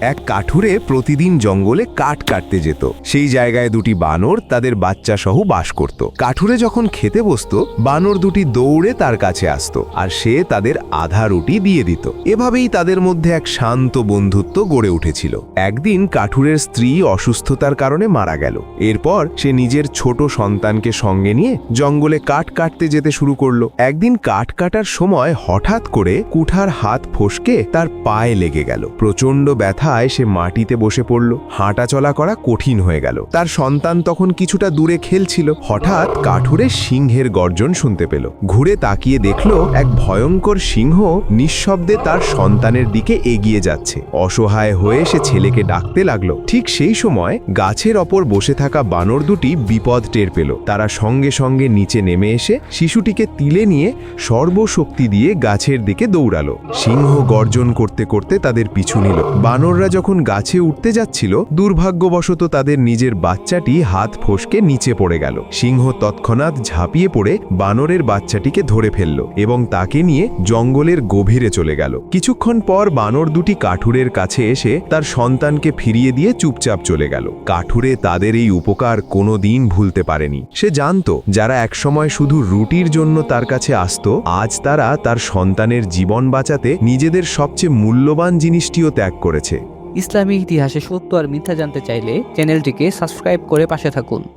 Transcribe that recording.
এক কাঠুরে প্রতিদিন জঙ্গলে কাঠ কাটতে যেত। সেই জায়গায় দুটি বানর তাদের বাচ্চা সহ বাস করত। কাঠুরে যখন খেতে বসত, বানর দুটি দৌড়ে তার কাছে আসতো আর সে তাদের আধা রুটি দিয়ে দিত। এভাবেই তাদের মধ্যে এক শান্ত বন্ধুত্ব গড়ে উঠেছিল। একদিন কাঠুরের স্ত্রী অসুস্থতার কারণে মারা গেল। এরপর সে নিজের ছোট সন্তানকে সঙ্গে নিয়ে জঙ্গলে কাঠ কাটতে যেতে শুরু করলো। একদিন কাঠ কাটার সময় হঠাৎ করে কুঠার হাত ফসকে তার পায়ে লেগে গেল। প্রচণ্ড ব্যথায় সে মাটিতে বসে পড়ল। হাঁটা চলা করা কঠিন হয়ে গেল। তার সন্তান তখন কিছুটা দূরে খেলছিল। হঠাৎ কাঠুরে সিংহের গর্জন শুনতে পেল। ঘুরে তাকিয়ে দেখল এক ভয়ঙ্কর সিংহ নিঃশব্দে তার সন্তানের দিকে এগিয়ে যাচ্ছে। অসহায় হয়ে সে ছেলেকে ডাকতে লাগলো। ঠিক সেই সময় গাছের ওপর বসে থাকা বানর দুটি বিপদ টের পেল। তারা সঙ্গে সঙ্গে নিচে নেমে এসে শিশুটিকে তিলে নিয়ে সর্বশক্তি দিয়ে গাছের দিকে দৌড়ালো। সিংহ গর্জন করতে করতে তাদের পিছু নিল। বানররা যখন গাছে উঠতে যাচ্ছিল, দুর্ভাগ্যবশত তাদের নিজের বাচ্চাটি হাত ফসকে নিচে পড়ে গেল। সিংহ তৎক্ষণাৎ ঝাঁপিয়ে পড়ে বানরের বাচ্চাটিকে ধরে ফেলল এবং তাকে নিয়ে জঙ্গলের গভীরে চলে গেল। কিছুক্ষণ পর বানর দুটি কাঠুরের কাছে এসে তার সন্তানকে ফিরিয়ে দিয়ে চুপচাপ চলে গেল। কাঠুরে তাদের এই উপকার কোনোদিন ভুলতে পারেনি। সে জানতো যারা একসময় শুধু রুটির জন্য তার কাছে আসতো, আজ তারা তার সন্তানের জীবন বাঁচাতে নিজেদের সবচেয়ে মূল্যবান জিনিসটিও ত্যাগ করেছে। ইসলামী ইতিহাসে সত্য আর মিথ্যা জানতে চাইলে চ্যানেলটিকে সাবস্ক্রাইব করে পাশে থাকুন।